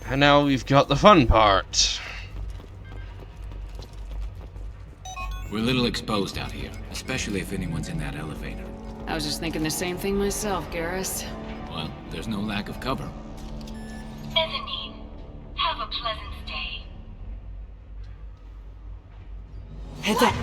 And now we've got the fun part. We're a little exposed out here, especially if anyone's in that elevator. I was just thinking the same thing myself, Garrus. Well, there's no lack of cover. Mezzanine, have a pleasant stay. Heads up!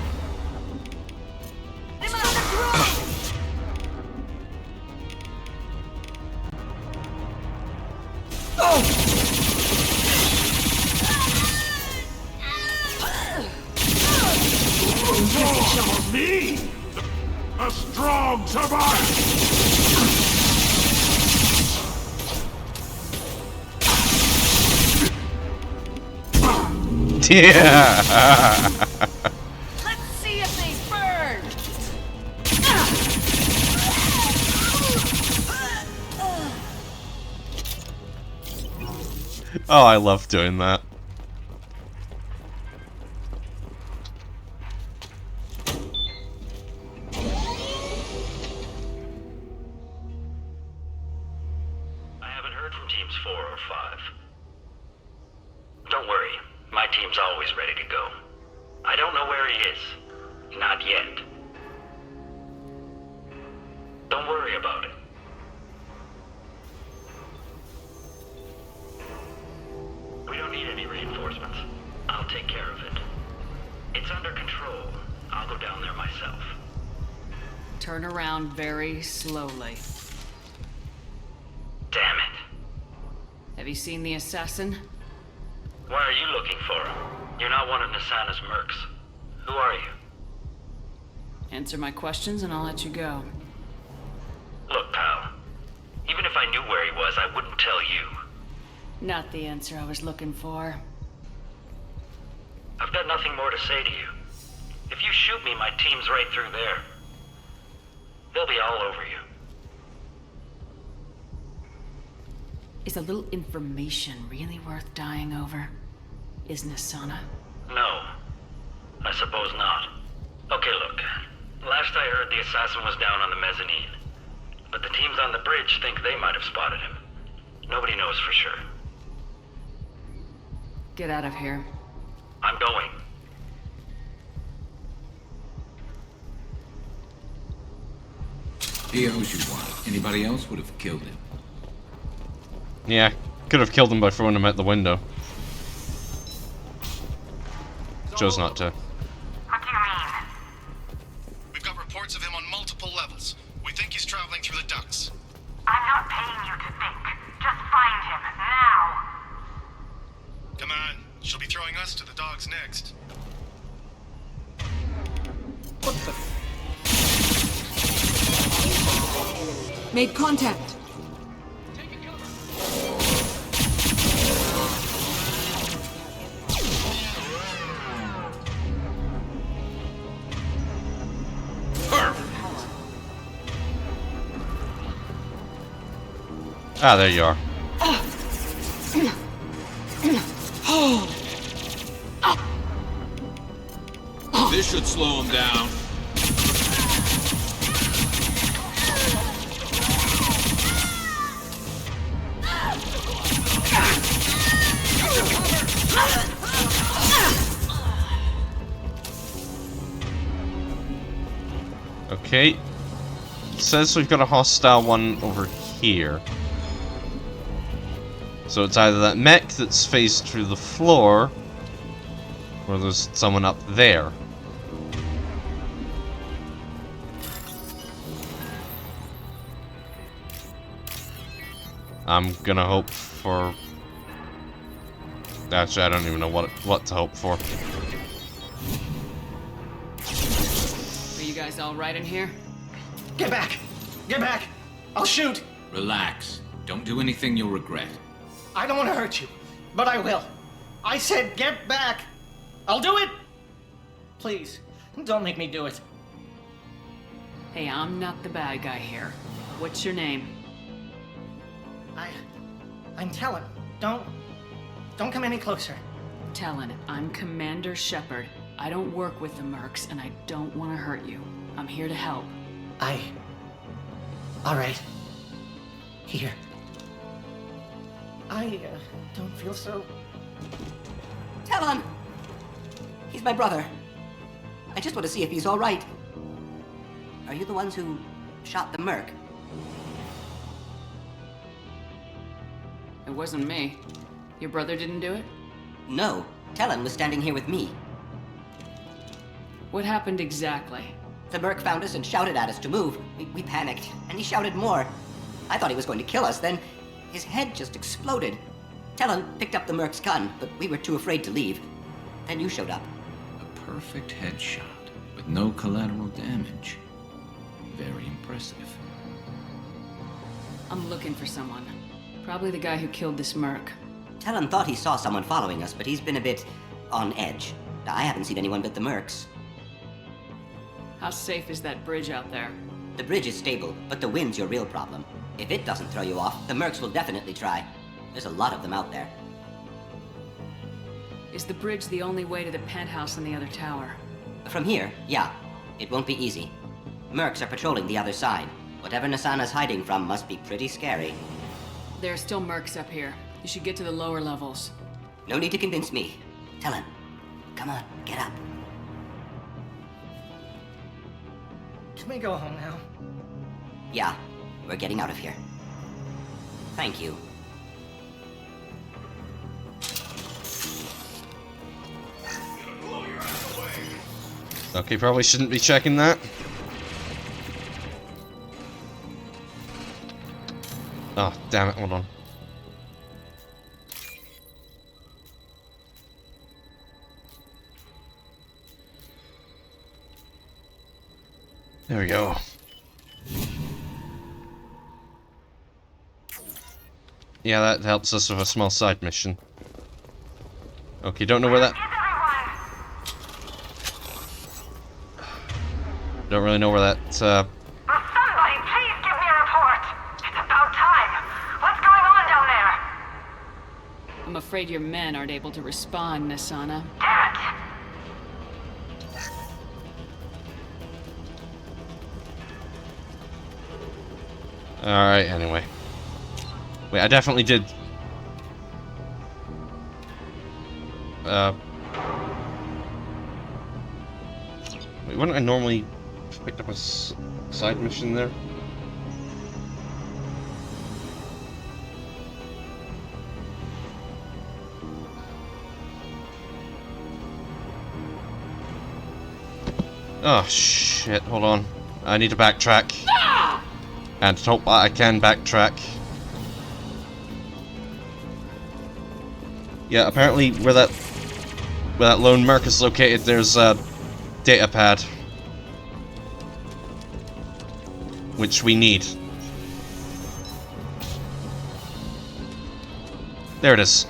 Me? A strong survive! Yeah! Let's see if they burn! Oh, I love doing that. I haven't heard from teams 4 or 5. Don't worry, my team's always ready to go. I don't know where he is. Not yet. Don't worry about it. We don't need any reinforcements. I'll take care of it. It's under control. I'll go down there myself. Turn around very slowly. Damn it. Have you seen the assassin? Why are you looking for him? You're not one of Nisana's mercs. Who are you? Answer my questions and I'll let you go. Look, pal. Even if I knew where he was, I wouldn't tell you. Not the answer I was looking for. I've got nothing more to say to you. If you shoot me, my team's right through there. They'll be all over you. Is a little information really worth dying over? Is Nisana? No. I suppose not. Okay, look. Last I heard, the assassin was down on the mezzanine. But the teams on the bridge think they might have spotted him. Nobody knows for sure. Get out of here. I'm going. He owes you one. Anybody else would have killed him. Yeah, could have killed him by throwing him out the window. Chose not to. What do you mean? We've got reports of him on multiple levels. We think he's traveling through the ducts. I'm not paying you to think. Just find him, now! Come on, she'll be throwing us to the dogs next. What the? Made contact. Ah, there you are. This should slow him down. Okay. Says we've got a hostile one over here. So it's either that mech that's faced through the floor, or there's someone up there. I'm gonna hope for... Actually, I don't even know what to hope for. Are you guys all right in here? Get back! Get back! I'll shoot! Relax. Don't do anything you'll regret. I don't want to hurt you, but I will. I said get back! I'll do it! Please, don't make me do it. Hey, I'm not the bad guy here. What's your name? I'm Talon. Don't come any closer. Talon, I'm Commander Shepard. I don't work with the mercs, and I don't want to hurt you. I'm here to help. All right. Here. I don't feel so... Talon! He's my brother. I just want to see if he's all right. Are you the ones who shot the merc? It wasn't me. Your brother didn't do it? No. Talon was standing here with me. What happened exactly? The merc found us and shouted at us to move. We panicked, and he shouted more. I thought he was going to kill us, then his head just exploded. Talon picked up the merc's gun, but we were too afraid to leave. Then you showed up. A perfect headshot with no collateral damage. Very impressive. I'm looking for someone. Probably the guy who killed this merc. Talon thought he saw someone following us, but he's been a bit on edge. I haven't seen anyone but the mercs. How safe is that bridge out there? The bridge is stable, but the wind's your real problem. If it doesn't throw you off, the mercs will definitely try. There's a lot of them out there. Is the bridge the only way to the penthouse in the other tower? From here, yeah. It won't be easy. Mercs are patrolling the other side. Whatever Nasana's hiding from must be pretty scary. There are still mercs up here. You should get to the lower levels. No need to convince me. Talon, come on, get up. Can we go home now? Yeah, we're getting out of here. Thank you. Okay, probably shouldn't be checking that. Oh, damn it, hold on. There we go. Yeah, that helps us with a small side mission. Okay, don't know where that... Don't really know where that, Will somebody please give me a report? It's about time. What's going on down there? I'm afraid your men aren't able to respond, Nasana. Damn it! Alright, anyway. Wait, I definitely did... Wait, wouldn't I normally pick up a side mission there? Oh, shit, hold on. I need to backtrack. And hope I can backtrack. Yeah, apparently where that lone merc is located, there's a data pad. Which we need. There it is.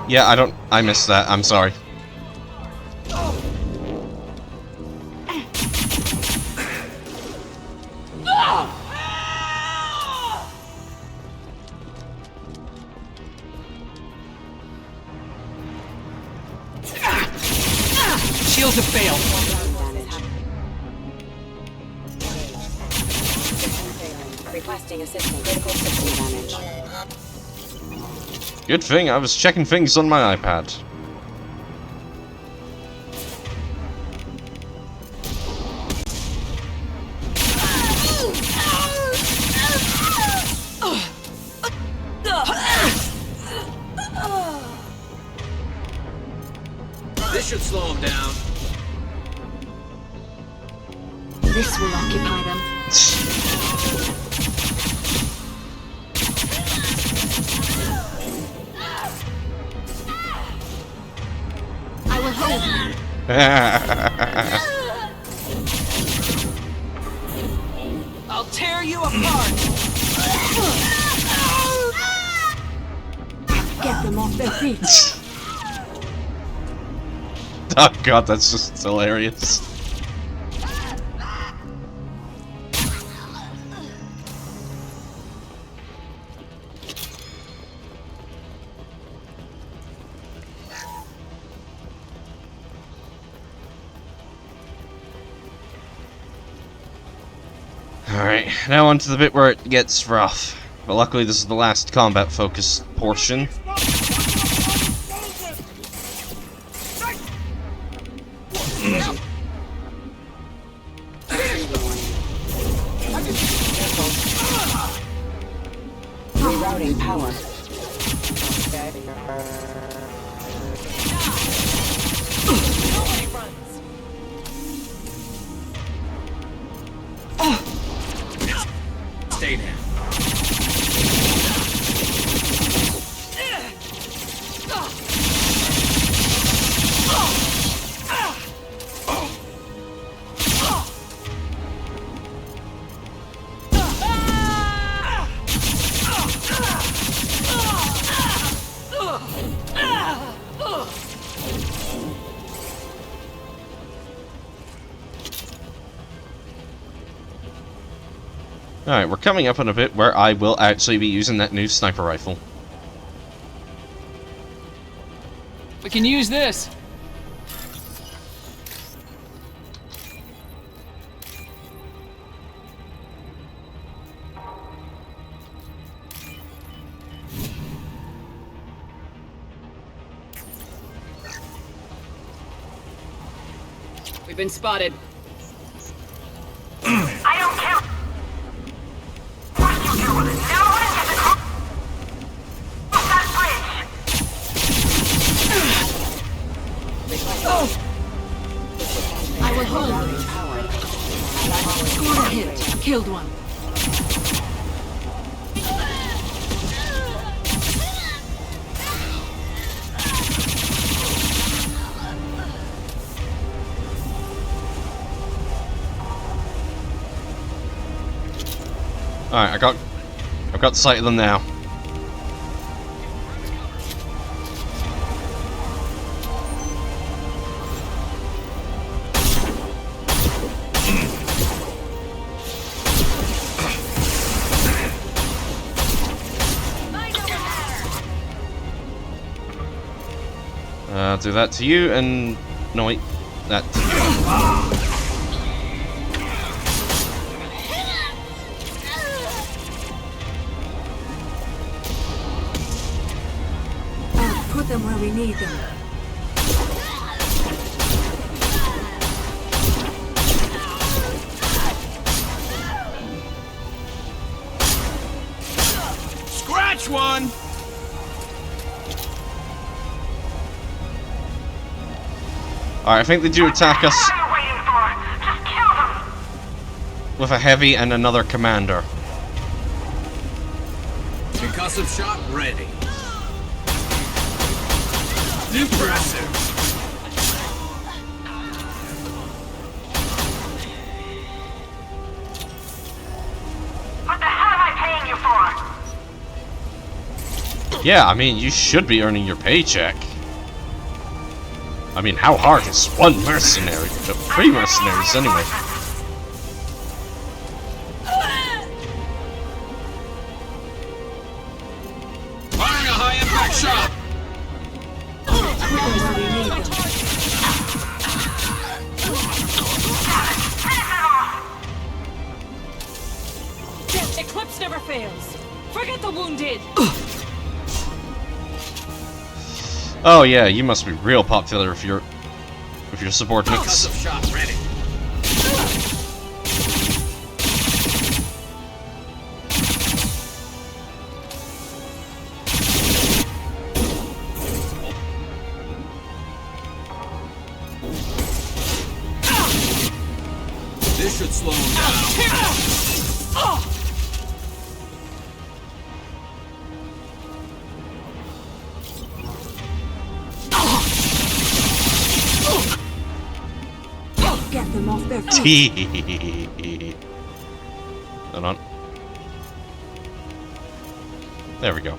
Yeah, I missed that, I'm sorry. Shields have failed. Requesting assistance. Critical system damage. Good thing I was checking things on my iPad. This should slow him down. This will occupy them. I will hold. I'll tear you apart. Get them off their feet. Oh god, that's just hilarious. Alright, now on to the bit where it gets rough. But luckily this is the last combat-focused portion. Rerouting power. Stay down. Alright, we're coming up on a bit where I will actually be using that new sniper rifle. We can use this. We've been spotted. I don't care what you do. No one gets across that bridge. I will hold. Power. Scored a hit. Killed one. Alright, I've got sight of them now. I'll do that to you, and no wait, that to you. Put them where we need them. Scratch one! Alright, I think they do attack us What are you waiting for? Just kill them. with a heavy and another commander. Concussive shot ready. Impressive. What the hell am I paying you for? Yeah, I mean, you should be earning your paycheck. I mean, how hard is one mercenary? 3 mercenaries, anyway. Firing a high impact shot. Put them where we need them. Eclipse never fails. Forget the wounded. Oh yeah, you must be real popular if you're subordinates. Concussive shot ready. This should slow him down. Get them off their feet. Hold on. There we go.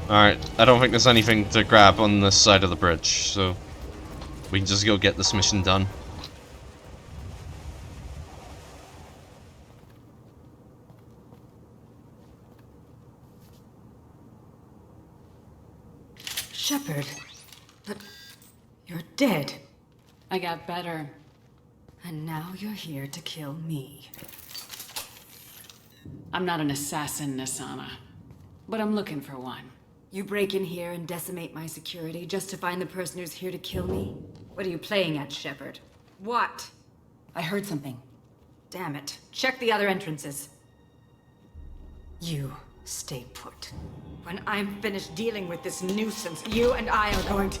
Alright, I don't think there's anything to grab on this side of the bridge, so we can just go get this mission done. Shepard. But you're dead. I got better. And now you're here to kill me. I'm not an assassin, Nasana. But I'm looking for one. You break in here and decimate my security just to find the person who's here to kill me? What are you playing at, Shepard? What? I heard something. Damn it. Check the other entrances. You stay put. When I'm finished dealing with this nuisance, you and I are going to...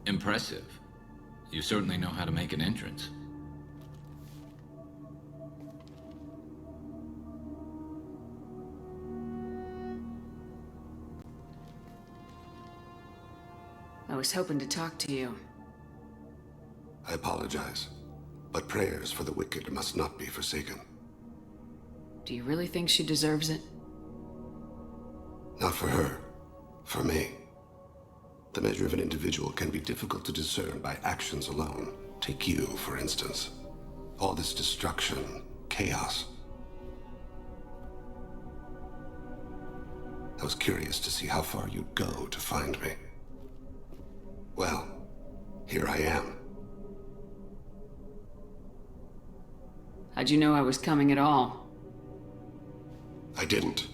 Impressive. You certainly know how to make an entrance. I was hoping to talk to you. I apologize, but prayers for the wicked must not be forsaken. Do you really think she deserves it? Not for her. For me. The measure of an individual can be difficult to discern by actions alone. Take you, for instance. All this destruction, chaos. I was curious to see how far you'd go to find me. Well, here I am. How'd you know I was coming at all? I didn't.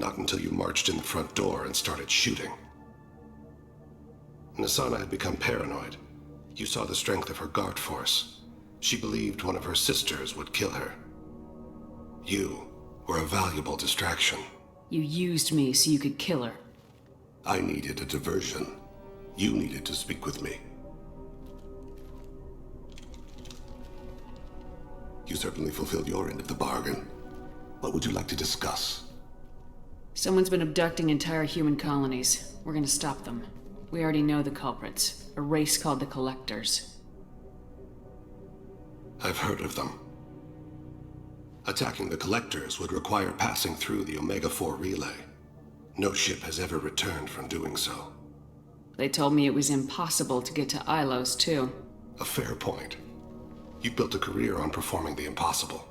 Not until you marched in the front door and started shooting. Nasana had become paranoid. You saw the strength of her guard force. She believed one of her sisters would kill her. You were a valuable distraction. You used me so you could kill her. I needed a diversion. You needed to speak with me. You certainly fulfilled your end of the bargain. What would you like to discuss? Someone's been abducting entire human colonies. We're gonna stop them. We already know the culprits. A race called the Collectors. I've heard of them. Attacking the Collectors would require passing through the Omega-4 relay. No ship has ever returned from doing so. They told me it was impossible to get to Ilos, too. A fair point. You built a career on performing the impossible.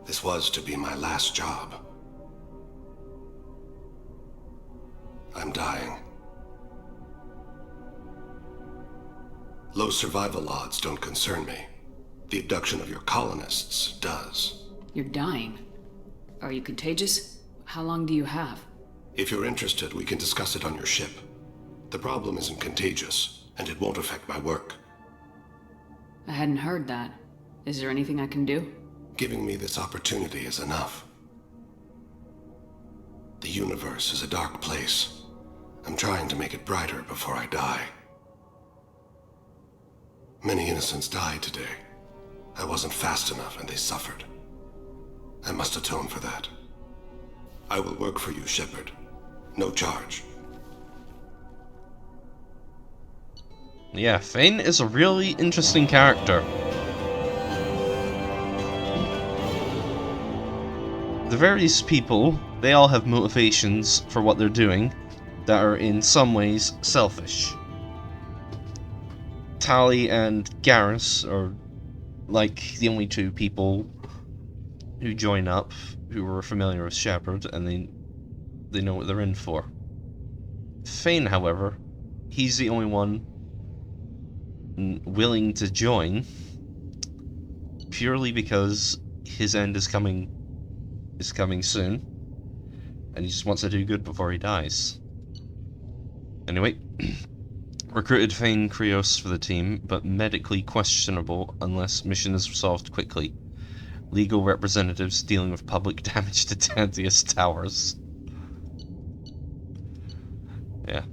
This was to be my last job. I'm dying. Low survival odds don't concern me. The abduction of your colonists does. You're dying. Are you contagious? How long do you have? If you're interested, we can discuss it on your ship. The problem isn't contagious, and it won't affect my work. I hadn't heard that. Is there anything I can do? Giving me this opportunity is enough. The universe is a dark place. I'm trying to make it brighter before I die. Many innocents died today. I wasn't fast enough and they suffered. I must atone for that. I will work for you, Shepard. No charge. Yeah, Thane is a really interesting character. The various people, they all have motivations for what they're doing that are in some ways selfish. Tali and Garrus are like the only two people who join up who were familiar with Shepard, and they know what they're in for. Thane, however, he's the only one willing to join purely because his end is coming soon, and he just wants to do good before he dies. Anyway, recruited Thane Krios for the team, but medically questionable unless mission is resolved quickly. Legal representatives dealing with public damage to Dantius towers. Yeah.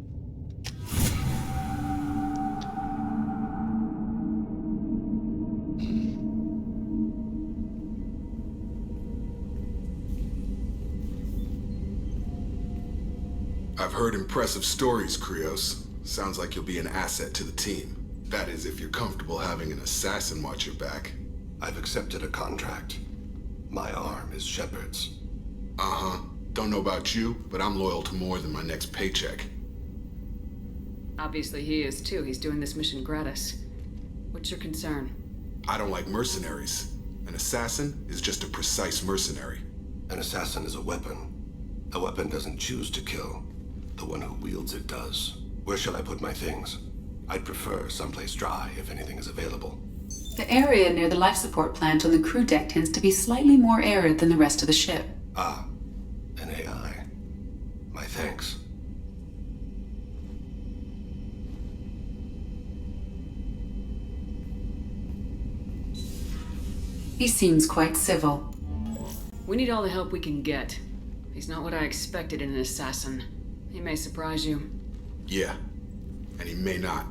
I've heard impressive stories, Krios. Sounds like you'll be an asset to the team. That is, if you're comfortable having an assassin watch your back. I've accepted a contract. My arm is Shepard's. Uh-huh. Don't know about you, but I'm loyal to more than my next paycheck. Obviously he is too. He's doing this mission gratis. What's your concern? I don't like mercenaries. An assassin is just a precise mercenary. An assassin is a weapon. A weapon doesn't choose to kill. The one who wields it does. Where shall I put my things? I'd prefer someplace dry if anything is available. The area near the life support plant on the crew deck tends to be slightly more arid than the rest of the ship. Ah, an AI. My thanks. He seems quite civil. We need all the help we can get. He's not what I expected in an assassin. He may surprise you. Yeah, and he may not.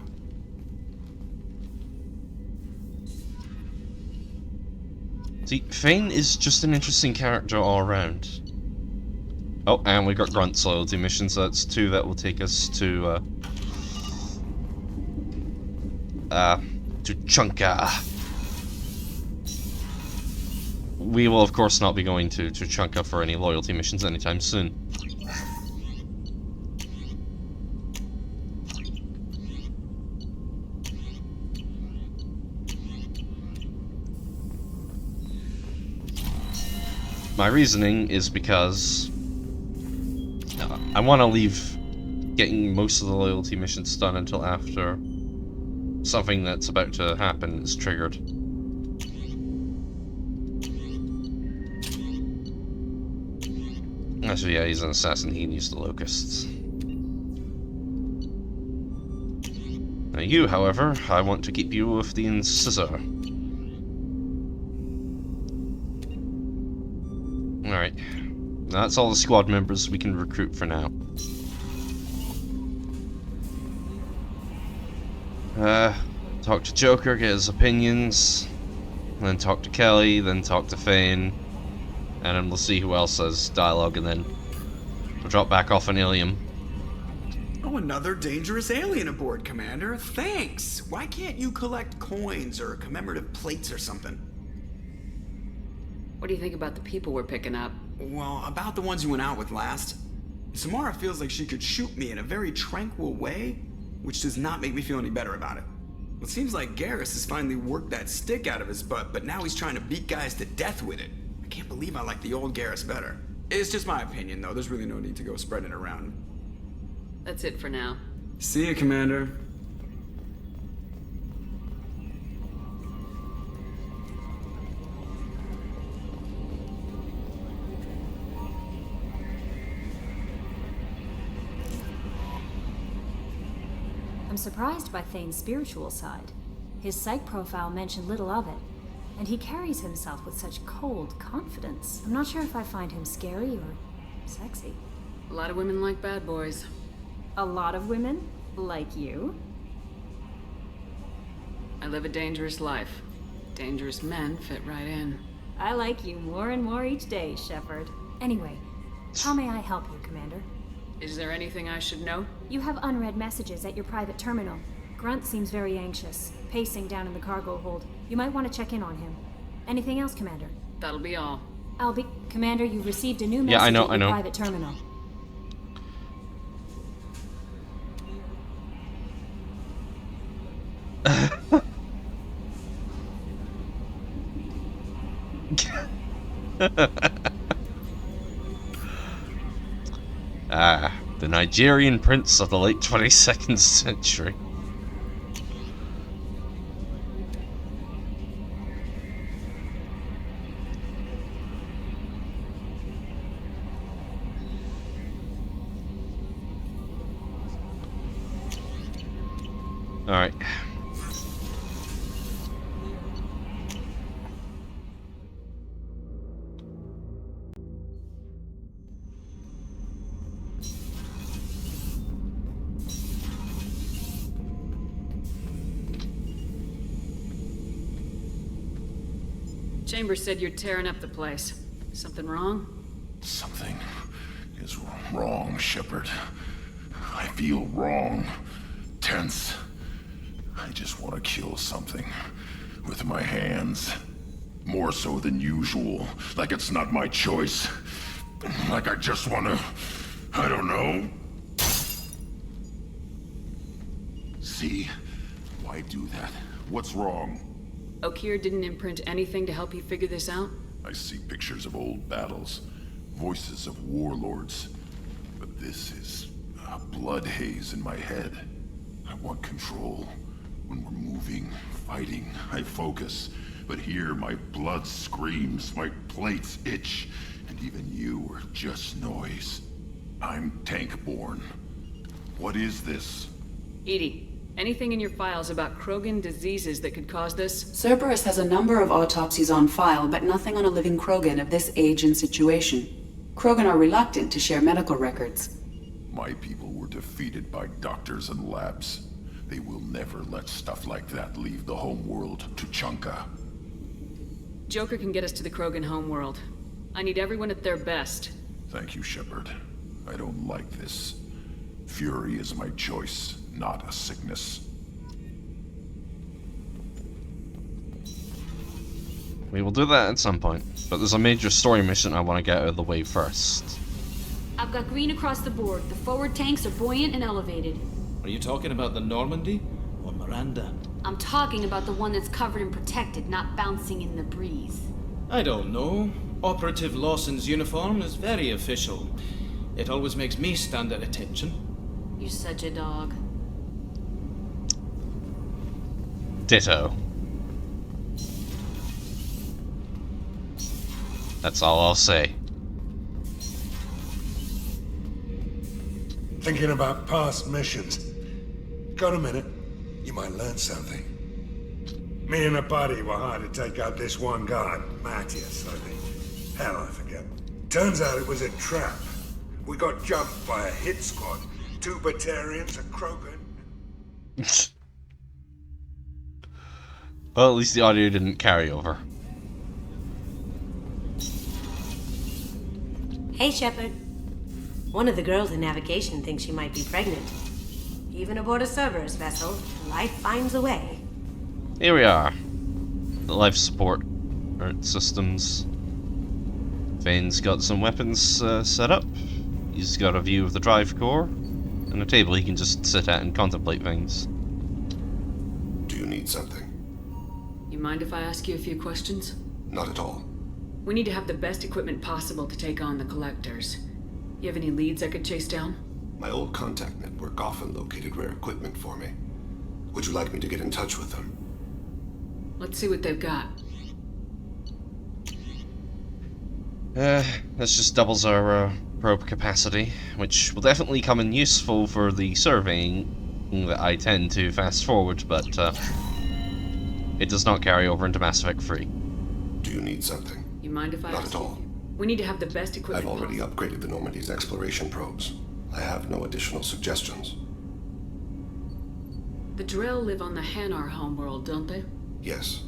See, Thane is just an interesting character all around. Oh, and we got Grunt's loyalty mission, so that's 2 that will take us to Chunka. We will, of course, not be going to Chunka for any loyalty missions anytime soon. My reasoning is because I want to leave getting most of the loyalty missions done until after something that's about to happen is triggered. So yeah, he's an assassin, he can use the locusts. Now you, however, I want to keep you with the incisor. Alright, that's all the squad members we can recruit for now. Talk to Joker, get his opinions, then talk to Kelly, then talk to Thane, and then we'll see who else has dialogue, and then we'll drop back off on Ilium. Oh, another dangerous alien aboard, Commander. Thanks! Why can't you collect coins or commemorative plates or something? What do you think about the people we're picking up? Well, about the ones you went out with last. Samara feels like she could shoot me in a very tranquil way, which does not make me feel any better about it. Well, it seems like Garrus has finally worked that stick out of his butt, but now he's trying to beat guys to death with it. I can't believe I like the old Garrus better. It's just my opinion, though. There's really no need to go spreading it around. That's it for now. See ya, Commander. I'm surprised by Thane's spiritual side. His psych profile mentioned little of it, and he carries himself with such cold confidence. I'm not sure if I find him scary or sexy. A lot of women like bad boys. A lot of women? Like you? I live a dangerous life. Dangerous men fit right in. I like you more and more each day, Shepard. Anyway, how may I help you, Commander? Is there anything I should know? You have unread messages at your private terminal. Grunt seems very anxious, pacing down in the cargo hold. You might want to check in on him. Anything else, Commander? That'll be all. Commander, you've received a new message at your private terminal. The Nigerian prince of the late 22nd century. All right. Chambers said you're tearing up the place. Something wrong? Something is wrong, Shepard. I feel wrong. Tense. I just want to kill something. With my hands. More so than usual. Like it's not my choice. Like I just want to... I don't know. See? Why do that? What's wrong? Okeer didn't imprint anything to help you figure this out? I see pictures of old battles. Voices of warlords. But this is a blood haze in my head. I want control. When we're moving, fighting, I focus. But here, my blood screams, my plates itch, and even you are just noise. I'm tank-born. What is this? Edie, anything in your files about Krogan diseases that could cause this? Cerberus has a number of autopsies on file, but nothing on a living Krogan of this age and situation. Krogan are reluctant to share medical records. My people were defeated by doctors and labs. They will never let stuff like that leave the homeworld to Chunka. Joker can get us to the Krogan homeworld. I need everyone at their best. Thank you, Shepard. I don't like this. Fury is my choice, not a sickness. We will do that at some point, but there's a major story mission I want to get out of the way first. I've got green across the board. The forward tanks are buoyant and elevated. Are you talking about the Normandy or Miranda? I'm talking about the one that's covered and protected, not bouncing in the breeze. I don't know. Operative Lawson's uniform is very official. It always makes me stand at attention. You're such a dog. Ditto. That's all I'll say. Thinking about past missions. Got a minute? You might learn something. Me and a buddy were hired to take out this one guy, Matthias, I think. Hell, I forget. Turns out it was a trap. We got jumped by a hit squad. 2 Batarians, a Krogan. Well, at least the audio didn't carry over. Hey, Shepard. One of the girls in navigation thinks she might be pregnant. Even aboard a Cerberus vessel, life finds a way. Here we are. The life support systems. Thane's got some weapons set up. He's got a view of the drive core. And a table he can just sit at and contemplate things. Do you need something? You mind if I ask you a few questions? Not at all. We need to have the best equipment possible to take on the Collectors. You have any leads I could chase down? My old contact network often located rare equipment for me. Would you like me to get in touch with them? Let's see what they've got. This just doubles our probe capacity, which will definitely come in useful for the surveying that I tend to fast forward, but it does not carry over into Mass Effect 3. Do you need something? You mind if I Not ask at all. you? We need to have the best equipment. I've already upgraded the Normandy's exploration probes. I have no additional suggestions. The Drell live on the Hanar homeworld, don't they? Yes.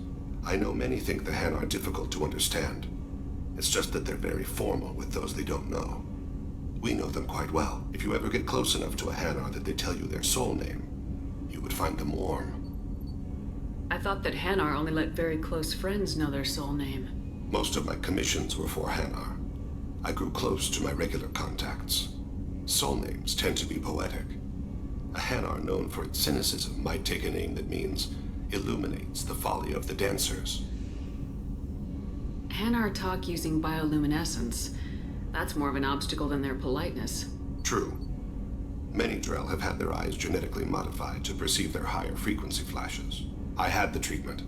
I know many think the Han are difficult to understand. It's just that they're very formal with those they don't know. We know them quite well. If you ever get close enough to a Hanar that they tell you their soul name, you would find them warm. I thought that Hanar only let very close friends know their soul name. Most of my commissions were for Hanar. I grew close to my regular contacts. Soul names tend to be poetic. A Hanar known for its cynicism might take a name that means illuminates the folly of the dancers. Hanar talk using bioluminescence. That's more of an obstacle than their politeness. True. Many Drell have had their eyes genetically modified to perceive their higher frequency flashes. I had the treatment.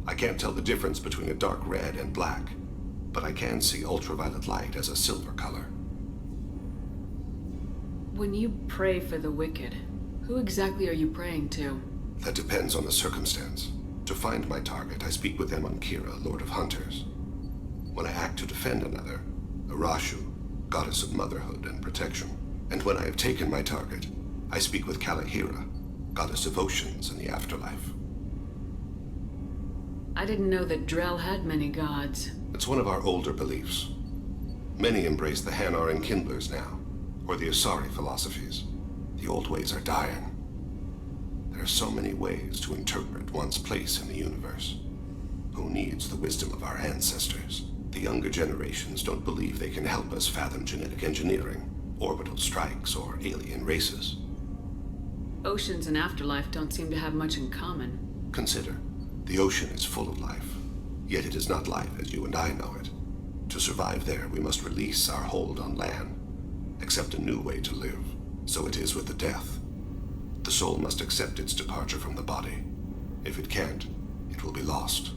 I can't tell the difference between a dark red and black, but I can see ultraviolet light as a silver color. When you pray for the wicked, who exactly are you praying to? That depends on the circumstance. To find my target, I speak with Kira, Lord of Hunters. When I act to defend another, Arashu, Goddess of Motherhood and Protection. And when I have taken my target, I speak with Kalahira, Goddess of Oceans and the Afterlife. I didn't know that Drell had many gods. It's one of our older beliefs. Many embrace the Hanar and Kindlers now, or the Asari philosophies. The old ways are dying. They're are so many ways to interpret one's place in the universe. Who needs the wisdom of our ancestors? The younger generations don't believe they can help us fathom genetic engineering, orbital strikes, or alien races. Oceans and afterlife don't seem to have much in common. Consider, the ocean is full of life, yet it is not life as you and I know it. To survive there, we must release our hold on land, accept a new way to live. So it is with the death. The soul must accept its departure from the body. If it can't, it will be lost.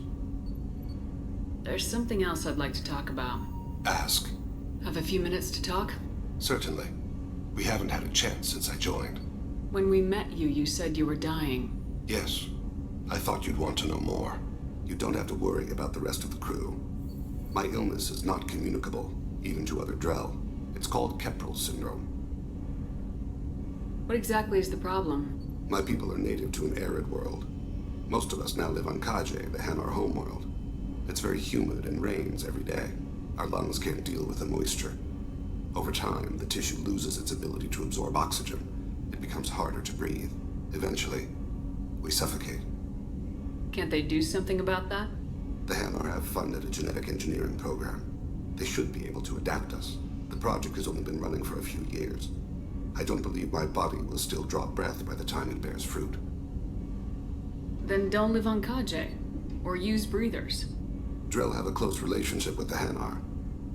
There's something else I'd like to talk about. Ask. Have a few minutes to talk? Certainly. We haven't had a chance since I joined. When we met you, you said you were dying. Yes. I thought you'd want to know more. You don't have to worry about the rest of the crew. My illness is not communicable, even to other Drell. It's called Keprel syndrome. What exactly is the problem? My people are native to an arid world. Most of us now live on Kaje, the Hanar homeworld. It's very humid and rains every day. Our lungs can't deal with the moisture. Over time, the tissue loses its ability to absorb oxygen. It becomes harder to breathe. Eventually, we suffocate. Can't they do something about that? The Hanar have funded a genetic engineering program. They should be able to adapt us. The project has only been running for a few years. I don't believe my body will still draw breath by the time it bears fruit. Then don't live on Kaje, or use breathers. Drell have a close relationship with the Hanar.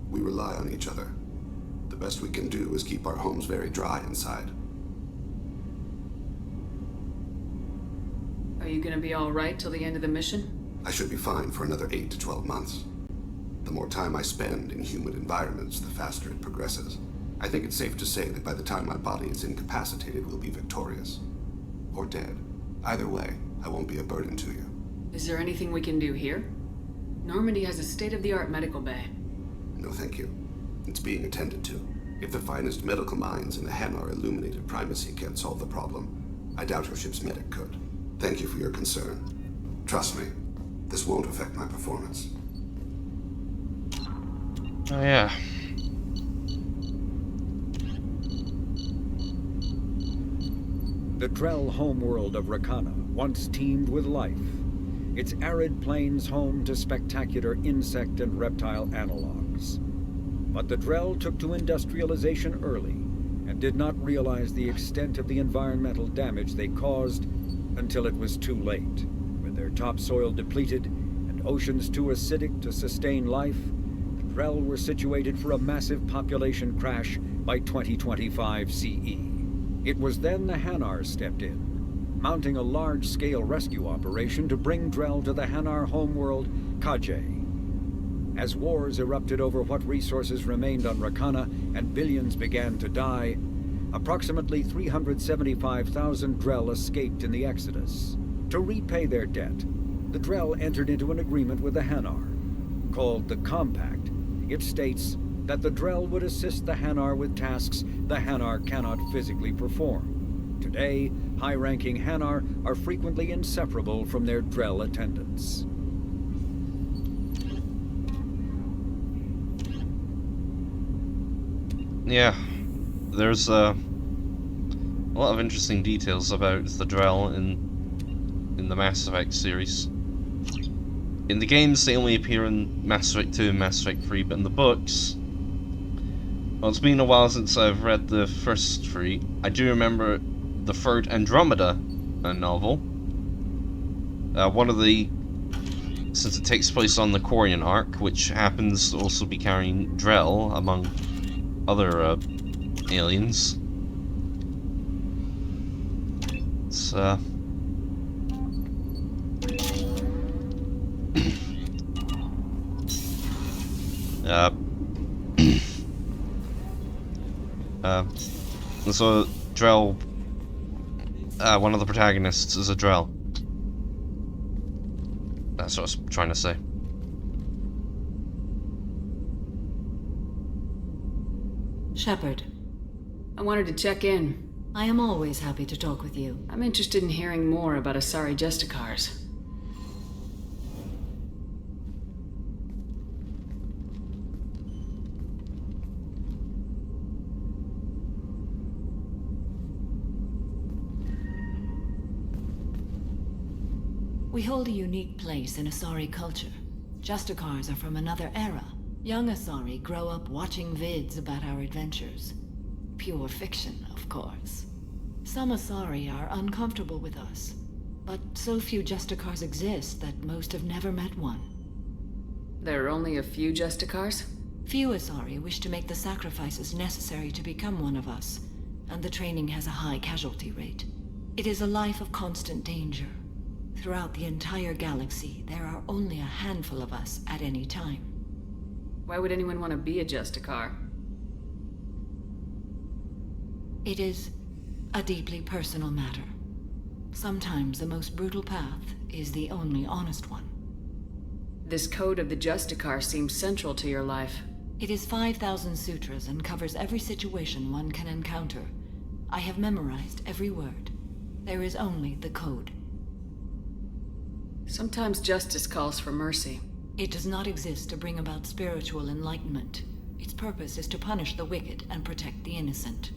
We rely on each other. The best we can do is keep our homes very dry inside. Are you gonna be all right till the end of the mission? I should be fine for another 8 to 12 months. The more time I spend in humid environments, the faster it progresses. I think it's safe to say that by the time my body is incapacitated, we'll be victorious. Or dead. Either way, I won't be a burden to you. Is there anything we can do here? Normandy has a state-of-the-art medical bay. No, thank you. It's being attended to. If the finest medical minds in the Hanar illuminated primacy can't solve the problem, I doubt your ship's medic could. Thank you for your concern. Trust me, this won't affect my performance. Oh, yeah. The Drell homeworld of Rakana once teemed with life, its arid plains home to spectacular insect and reptile analogs. But the Drell took to industrialization early and did not realize the extent of the environmental damage they caused until it was too late. With their topsoil depleted and oceans too acidic to sustain life, the Drell were situated for a massive population crash by 2025 CE. It was then the Hanar stepped in, mounting a large-scale rescue operation to bring Drell to the Hanar homeworld, Kaje. As wars erupted over what resources remained on Rakana and billions began to die, approximately 375,000 Drell escaped in the Exodus. To repay their debt, the Drell entered into an agreement with the Hanar. Called the Compact, it states that the Drell would assist the Hanar with tasks the Hanar cannot physically perform. Today, high-ranking Hanar are frequently inseparable from their Drell attendants. Yeah, there's a lot of interesting details about the Drell in the Mass Effect series. In the games, they only appear in Mass Effect 2 and Mass Effect 3, but in the books, well, it's been a while since I've read the first 3. I do remember the third Andromeda novel. One of the, since it takes place on the Quarian arc, which happens to also be carrying Drell among other aliens. It's so Drell, one of the protagonists is a Drell. That's what I was trying to say. Shepard. I wanted to check in. I am always happy to talk with you. I'm interested in hearing more about Asari Justicars. We hold a unique place in Asari culture. Justicars are from another era. Young Asari grow up watching vids about our adventures. Pure fiction, of course. Some Asari are uncomfortable with us, but so few Justicars exist that most have never met one. There are only a few Justicars? Few Asari wish to make the sacrifices necessary to become one of us, and the training has a high casualty rate. It is a life of constant danger. Throughout the entire galaxy, there are only a handful of us at any time. Why would anyone want to be a Justicar? It is a deeply personal matter. Sometimes the most brutal path is the only honest one. This code of the Justicar seems central to your life. It is 5,000 sutras and covers every situation one can encounter. I have memorized every word. There is only the code. Sometimes justice calls for mercy. It does not exist to bring about spiritual enlightenment. Its purpose is to punish the wicked and protect the innocent.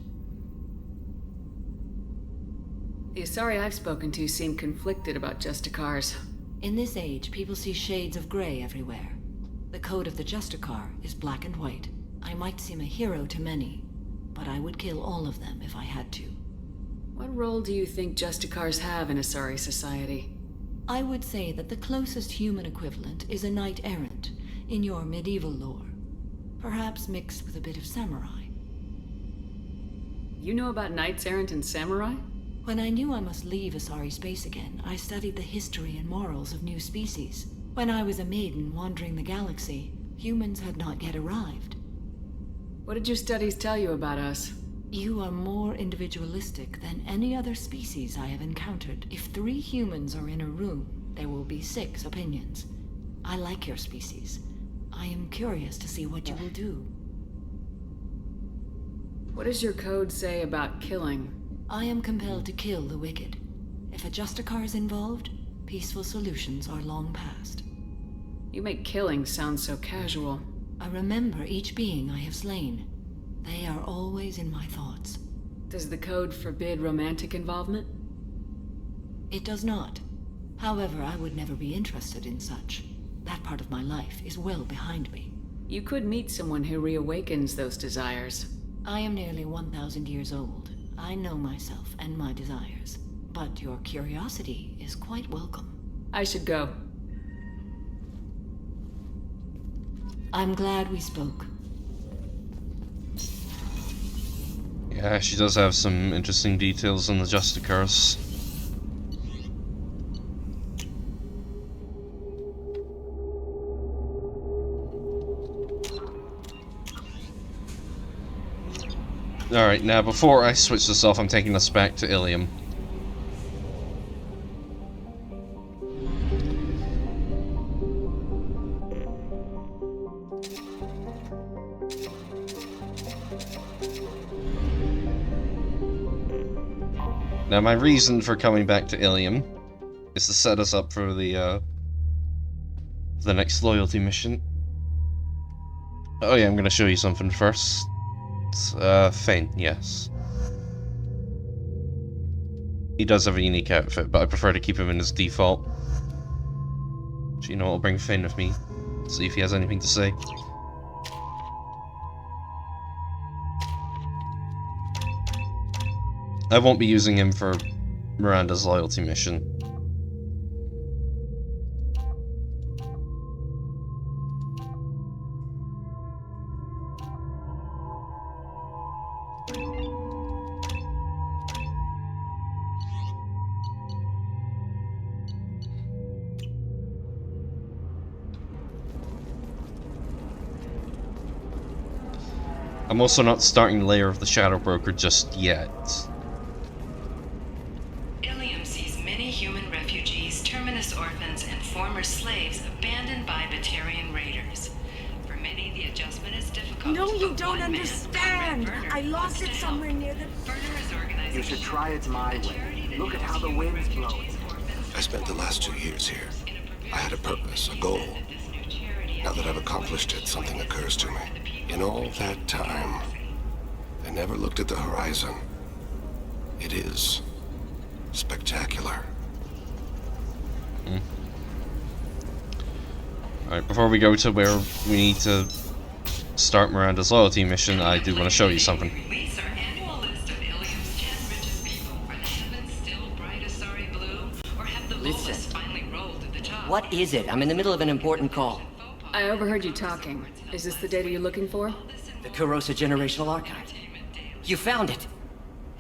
The Asari I've spoken to seem conflicted about Justicars. In this age, people see shades of gray everywhere. The code of the Justicar is black and white. I might seem a hero to many, but I would kill all of them if I had to. What role do you think Justicars have in Asari society? I would say that the closest human equivalent is a knight-errant in your medieval lore. Perhaps mixed with a bit of samurai. You know about knights-errant and samurai? When I knew I must leave Asari space again, I studied the history and morals of new species. When I was a maiden wandering the galaxy, humans had not yet arrived. What did your studies tell you about us? You are more individualistic than any other species I have encountered. If 3 humans are in a room, there will be 6 opinions. I like your species. I am curious to see what you will do. What does your code say about killing? I am compelled to kill the wicked. If a Justicar is involved, peaceful solutions are long past. You make killing sound so casual. I remember each being I have slain. They are always in my thoughts. Does the code forbid romantic involvement? It does not. However, I would never be interested in such. That part of my life is well behind me. You could meet someone who reawakens those desires. I am nearly 1,000 years old. I know myself and my desires. But your curiosity is quite welcome. I should go. I'm glad we spoke. Yeah, she does have some interesting details on the Justicars. Alright, now before I switch this off, I'm taking us back to Ilium. Now, my reason for coming back to Ilium is to set us up for the next loyalty mission. Oh yeah, I'm gonna show you something first. Thane, yes. He does have a unique outfit, but I prefer to keep him in his default. So you know what, I'll bring Thane with me. See if he has anything to say. I won't be using him for Miranda's loyalty mission. I'm also not starting Lair of the Shadow Broker just yet. Ilium sees many human refugees, terminus orphans, and former slaves abandoned by Batarian raiders. For many, the adjustment is difficult. No, you but don't one man, understand. Conrad Werner, I lost wants it to somewhere help. near the... Werner is organizing. You should try it my way. Look at how the wind's blowing. I spent the last 2 years here. I had a purpose, a goal. Now that I've accomplished it, something occurs to me. In all that time, I never looked at the horizon. It is spectacular. Hmm. Alright, before we go to where we need to start Miranda's loyalty mission, I do want to show you something. Listen. What is it? I'm in the middle of an important call. I overheard you talking. Is this the data you're looking for? The Kurosa Generational Archive. You found it.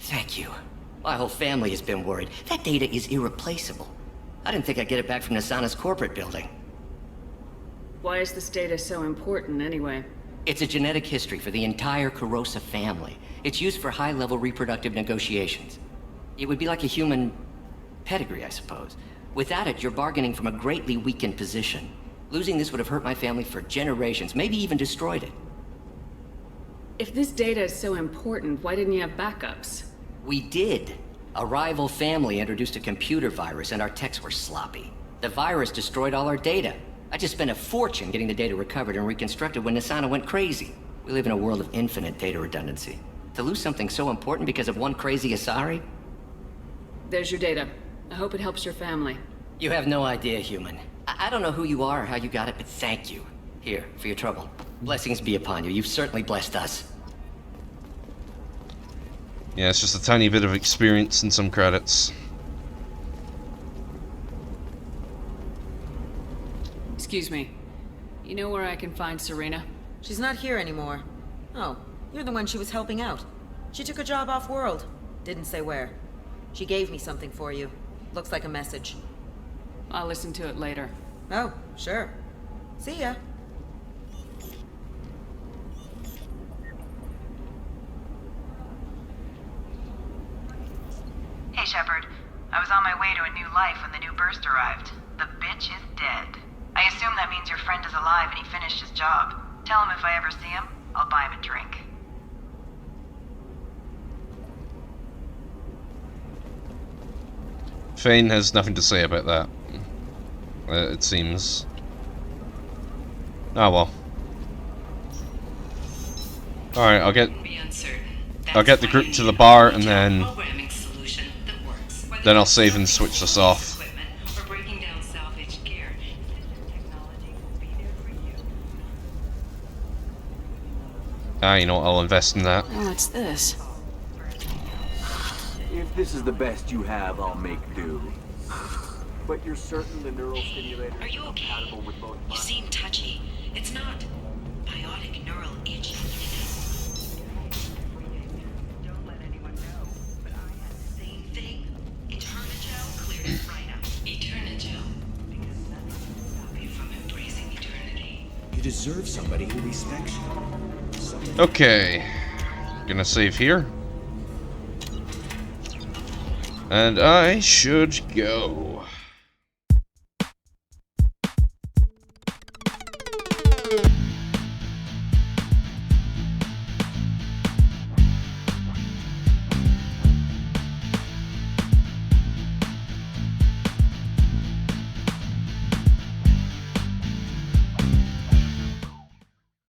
Thank you. My whole family has been worried. That data is irreplaceable. I didn't think I'd get it back from Nasana's corporate building. Why is this data so important, anyway? It's a genetic history for the entire Kurosa family. It's used for high-level reproductive negotiations. It would be like a human pedigree, I suppose. Without it, you're bargaining from a greatly weakened position. Losing this would have hurt my family for generations, maybe even destroyed it. If this data is so important, why didn't you have backups? We did. A rival family introduced a computer virus and our techs were sloppy. The virus destroyed all our data. I just spent a fortune getting the data recovered and reconstructed when Nasana went crazy. We live in a world of infinite data redundancy. To lose something so important because of one crazy Asari? There's your data. I hope it helps your family. You have no idea, human. I don't know who you are or how you got it, but thank you. Here, for your trouble. Blessings be upon you. You've certainly blessed us. Yeah, it's just a tiny bit of experience and some credits. Excuse me. You know where I can find Serena? She's not here anymore. Oh, you're the one she was helping out. She took a job off-world. Didn't say where. She gave me something for you. Looks like a message. I'll listen to it later. Oh, sure. See ya. Hey, Shepard. I was on my way to a new life when the new burst arrived. The bitch is dead. I assume that means your friend is alive and he finished his job. Tell him if I ever see him, I'll buy him a drink. Thane has nothing to say about that. It seems. Oh well. Alright, I'll get the group to the bar and then I'll save and switch this off. Ah, you know what, I'll invest in that. Oh, what's this? If this is the best you have, I'll make do. But you're certain the neural stimulator is compatible with both mine? You seem touchy. It's not biotic neural itch. Don't let anyone know, but I had the same thing. Eternigel cleared it right up. Eternigel. Because nothing can stop you from embracing eternity. You deserve somebody who respects you. Okay. Gonna save here. And I should go.